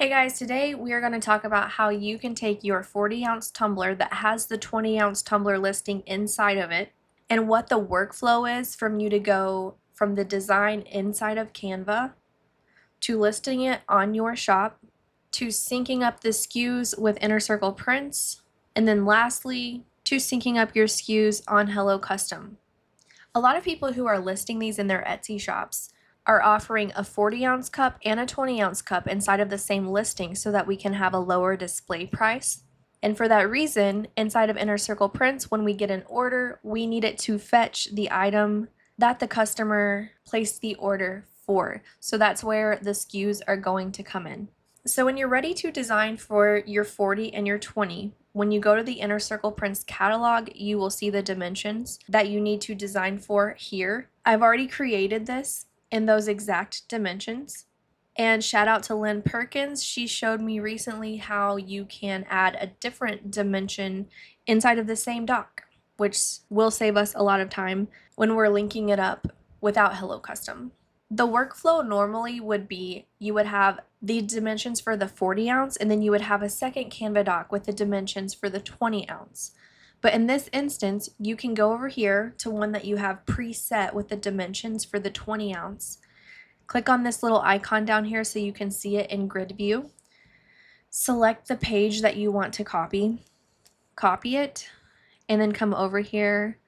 Hey guys, today we are going to talk about how you can take your 40-ounce tumbler that has the 20-ounce tumbler listing inside of it and what the workflow is from you to go from the design inside of Canva to listing it on your shop to syncing up the SKUs with InnerCirclePrints, and then lastly to syncing up your SKUs on Hello Custom. A lot of people who are listing these in their Etsy shops are offering a 40-ounce cup and a 20-ounce cup inside of the same listing so that we can have a lower display price. And for that reason, inside of InnerCirclePrints, when we get an order, we need it to fetch the item that the customer placed the order for. So that's where the SKUs are going to come in. So when you're ready to design for your 40 and your 20, when you go to the InnerCirclePrints catalog, you will see the dimensions that you need to design for here. I've already created this in those exact dimensions. And shout out to Lynn Perkins. She showed me recently how you can add a different dimension inside of the same doc, which will save us a lot of time when we're linking it up without Hello Custom. The workflow normally would be you would have the dimensions for the 40 ounce and then you would have a second Canva doc with the dimensions for the 20 ounce. But in this instance, you can go over here to one that you have preset with the dimensions for the 20 ounce. Click on this little icon down here so you can see it in grid view. Select the page that you want to copy it, and then come over here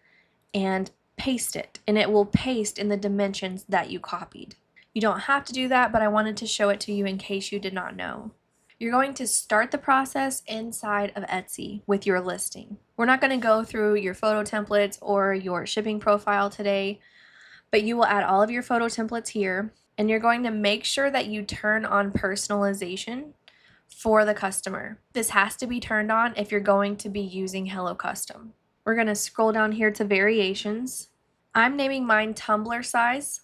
and paste it. And it will paste in the dimensions that you copied. You don't have to do that, but I wanted to show it to you in case you did not know. You're going to start the process inside of Etsy with your listing. We're not going to go through your photo templates or your shipping profile today, but you will add all of your photo templates here, and you're going to make sure that you turn on personalization for the customer. This has to be turned on if you're going to be using Hello Custom. We're going to scroll down here to variations. I'm naming mine tumbler size,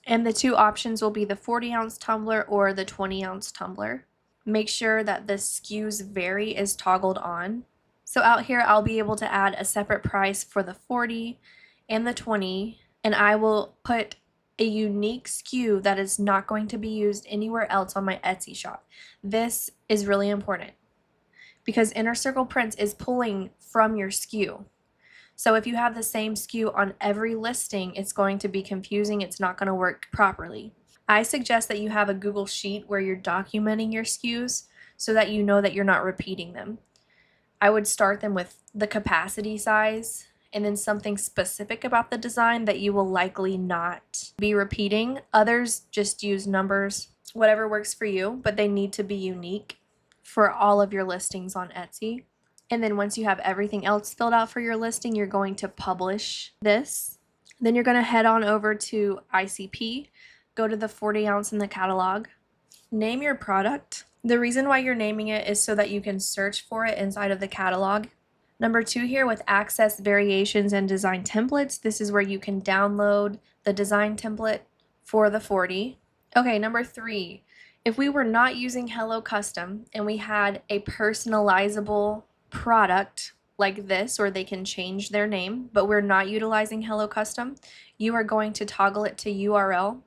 and the two options will be the 40-ounce tumbler or the 20-ounce tumbler. Make sure that the SKUs vary is toggled on. So out here, I'll be able to add a separate price for the 40 and the 20, and I will put a unique SKU that is not going to be used anywhere else on my Etsy shop. This is really important because InnerCirclePrints is pulling from your SKU. So if you have the same SKU on every listing, it's going to be confusing. It's not going to work properly. I suggest that you have a Google Sheet where you're documenting your SKUs so that you know that you're not repeating them. I would start them with the capacity size and then something specific about the design that you will likely not be repeating. Others just use numbers, whatever works for you, but they need to be unique for all of your listings on Etsy. And then once you have everything else filled out for your listing, you're going to publish this. Then you're going to head on over to ICP. Go to the 40 ounce in the catalog, name your product. The reason why you're naming it is so that you can search for it inside of the catalog. Number 2 here with access variations and design templates, this is where you can download the design template for the 40. Okay, number 3, if we were not using Hello Custom and we had a personalizable product like this, or they can change their name, but we're not utilizing Hello Custom, you are going to toggle it to URL.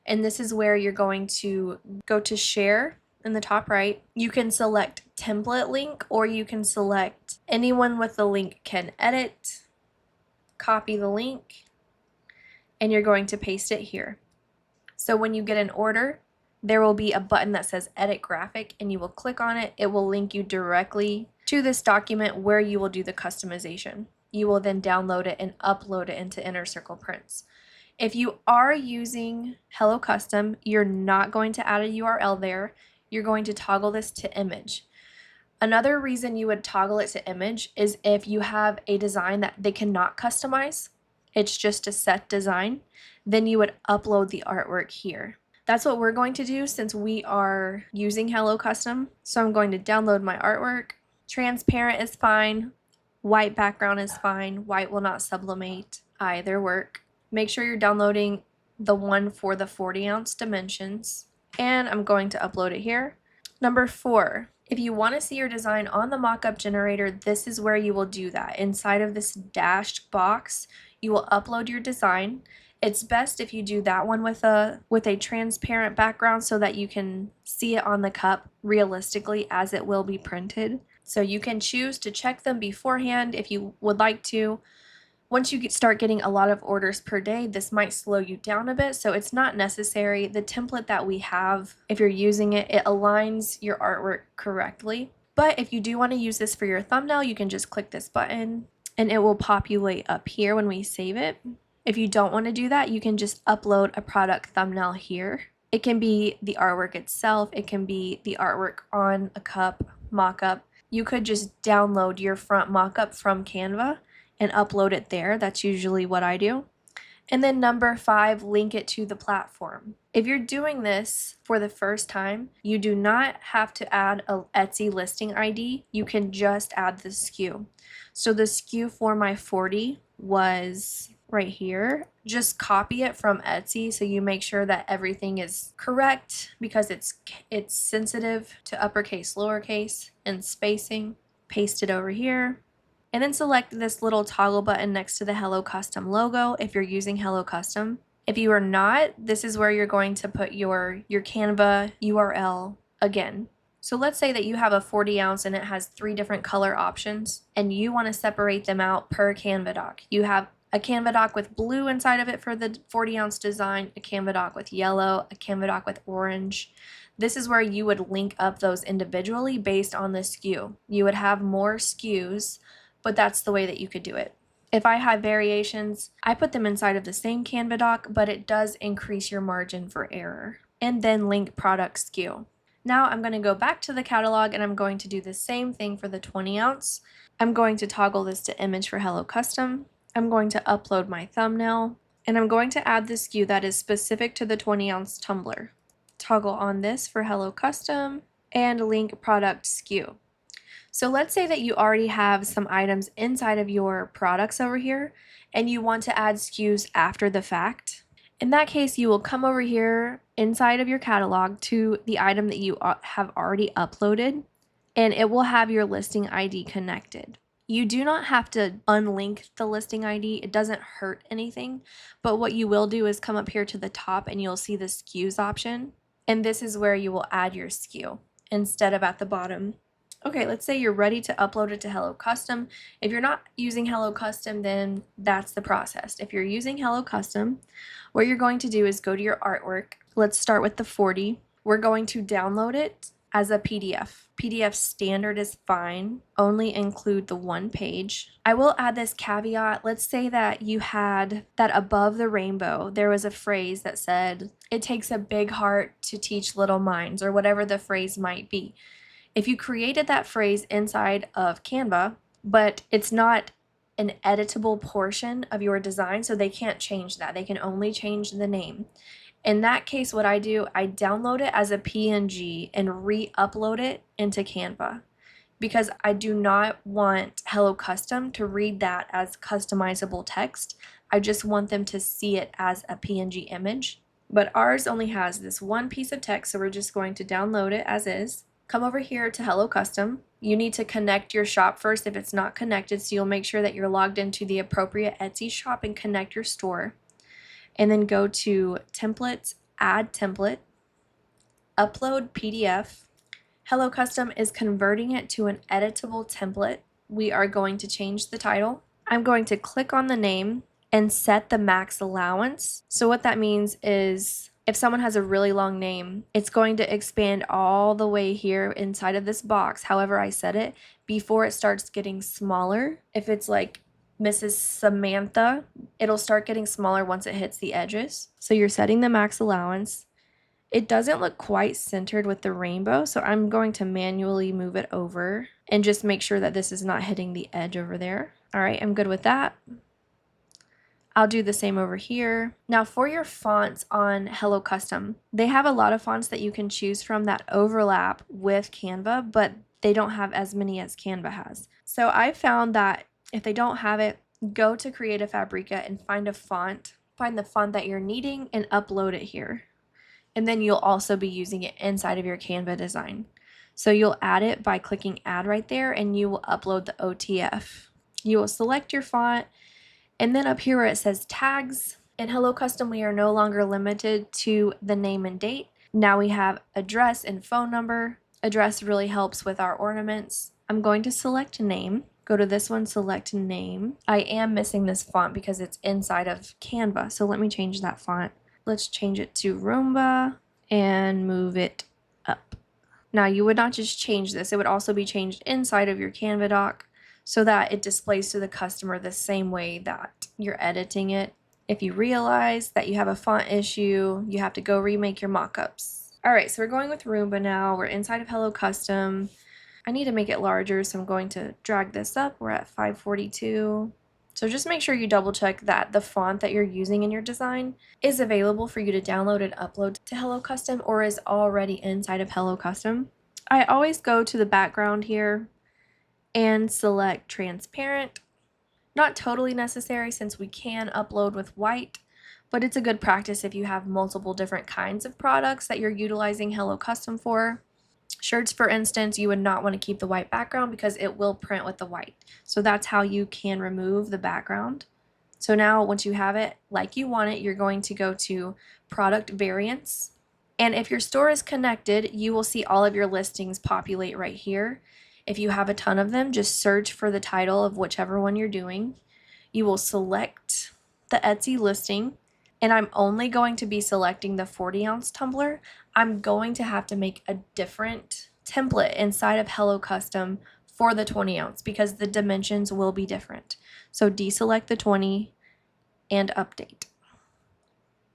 And this is where you're going to go to share in the top right. You can select template link, or you can select anyone with the link can edit, copy the link, and you're going to paste it here. So when you get an order, there will be a button that says edit graphic, and you will click on it. It will link you directly to this document where you will do the customization. You will then download it and upload it into InnerCirclePrints. If you are using Hello Custom, you're not going to add a URL there. You're going to toggle this to image. Another reason you would toggle it to image is if you have a design that they cannot customize, it's just a set design, then you would upload the artwork here. That's what we're going to do since we are using Hello Custom. So I'm going to download my artwork. Transparent is fine. White background is fine. White will not sublimate. Either work. Make sure you're downloading the one for the 40 ounce dimensions, and I'm going to upload it here. Number 4, if you want to see your design on the mockup generator, this is where you will do that. Inside of this dashed box, you will upload your design, It's best if you do that one with a transparent background so that you can see it on the cup realistically as it will be printed. So you can choose to check them beforehand if you would like to. Once you start getting a lot of orders per day, this might slow you down a bit, so it's not necessary. The template that we have, if you're using it, it aligns your artwork correctly. But if you do want to use this for your thumbnail, you can just click this button and it will populate up here when we save it. If you don't want to do that, you can just upload a product thumbnail here. It can be the artwork itself, it can be the artwork on a cup, mock-up. You could just download your front mock-up from Canva and upload it there. That's usually what I do. And then number 5, link it to the platform. If you're doing this for the first time, you do not have to add a Etsy listing ID. You can just add the SKU. So the SKU for my 40 was right here. Just copy it from Etsy so you make sure that everything is correct because it's sensitive to uppercase, lowercase, and spacing. Paste it over here. And then select this little toggle button next to the Hello Custom logo if you're using Hello Custom. If you are not, this is where you're going to put your Canva URL again. So let's say that you have a 40 ounce and it has 3 different color options and you want to separate them out per Canva doc. You have a Canva doc with blue inside of it for the 40 ounce design, a Canva doc with yellow, a Canva doc with orange. This is where you would link up those individually based on the SKU. You would have more SKUs, but that's the way that you could do it. If I have variations, I put them inside of the same Canva doc, but it does increase your margin for error. And then link product SKU. Now I'm going to go back to the catalog and I'm going to do the same thing for the 20 ounce. I'm going to toggle this to image for Hello Custom. I'm going to upload my thumbnail and I'm going to add the SKU that is specific to the 20 ounce tumbler. Toggle on this for Hello Custom and link product SKU. So let's say that you already have some items inside of your products over here and you want to add SKUs after the fact. In that case, you will come over here inside of your catalog to the item that you have already uploaded and it will have your listing ID connected. You do not have to unlink the listing ID. It doesn't hurt anything, but what you will do is come up here to the top and you'll see the SKUs option. And this is where you will add your SKU instead of at the bottom. Okay, let's say you're ready to upload it to Hello Custom. If you're not using Hello Custom, then that's the process. If you're using Hello Custom, what you're going to do is go to your artwork. Let's start with the 40. We're going to download it as a PDF. PDF standard is fine. Only include the 1 page. I will add this caveat. Let's say that you had that above the rainbow, there was a phrase that said, "It takes a big heart to teach little minds," or whatever the phrase might be. If you created that phrase inside of Canva, but it's not an editable portion of your design, so they can't change that. They can only change the name. In that case, what I do, I download it as a PNG and re-upload it into Canva because I do not want Hello Custom to read that as customizable text. I just want them to see it as a PNG image. But ours only has this 1 piece of text, so we're just going to download it as is. Come over here to Hello Custom. You need to connect your shop first if it's not connected, so you'll make sure that you're logged into the appropriate Etsy shop and connect your store. And then go to Templates, Add Template, Upload PDF. Hello Custom is converting it to an editable template. We are going to change the title. I'm going to click on the name and set the max allowance. So what that means is if someone has a really long name, it's going to expand all the way here inside of this box, however I set it, before it starts getting smaller. If it's like Mrs. Samantha, it'll start getting smaller once it hits the edges. So you're setting the max allowance. It doesn't look quite centered with the rainbow, so I'm going to manually move it over and just make sure that this is not hitting the edge over there. All right, I'm good with that. I'll do the same over here. Now for your fonts on Hello Custom, they have a lot of fonts that you can choose from that overlap with Canva, but they don't have as many as Canva has. So I found that if they don't have it, go to Creative Fabrica and find a font, find the font that you're needing and upload it here. And then you'll also be using it inside of your Canva design. So you'll add it by clicking add right there and you will upload the OTF. You will select your font. And then up here where it says tags, In Hello Custom, we are no longer limited to the name and date. Now we have address and phone number. Address really helps with our ornaments. I'm going to select name. Go to this one, select name. I am missing this font because it's inside of Canva, so let me change that font. Let's change it to Roomba and move it up. Now you would not just change this, it would also be changed inside of your Canva doc so that it displays to the customer the same way that you're editing it. If you realize that you have a font issue, you have to go remake your mockups. All right, so we're going with Roomba now. We're inside of Hello Custom. I need to make it larger, so I'm going to drag this up. We're at 542. So just make sure you double check that the font that you're using in your design is available for you to download and upload to Hello Custom or is already inside of Hello Custom. I always go to the background here and select transparent. Not totally necessary since we can upload with white, but it's a good practice if you have multiple different kinds of products that you're utilizing Hello Custom for. Shirts, for instance, you would not want to keep the white background because it will print with the white. So that's how you can remove the background. So now once you have it like you want it, you're going to go to product variants. And if your store is connected, you will see all of your listings populate right here. If you have a ton of them, just search for the title of whichever one you're doing. You will select the Etsy listing, and I'm only going to be selecting the 40-ounce tumbler. I'm going to have to make a different template inside of Hello Custom for the 20-ounce because the dimensions will be different. So deselect the 20 and update.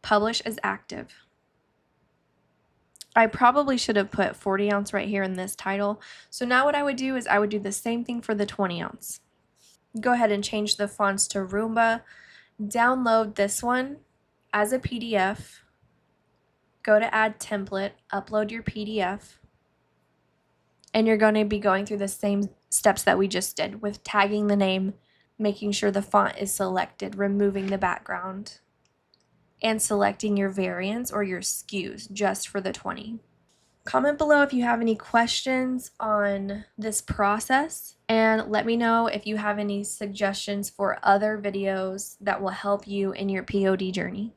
Publish as active. I probably should have put 40-ounce right here in this title. So now what I would do is I would do the same thing for the 20-ounce. Go ahead and change the fonts to Roomba. Download this one as a PDF. Go to add template, upload your PDF. And you're going to be going through the same steps that we just did with tagging the name, making sure the font is selected, removing the background, and selecting your variants or your SKUs just for the 20. Comment below if you have any questions on this process, and let me know if you have any suggestions for other videos that will help you in your POD journey.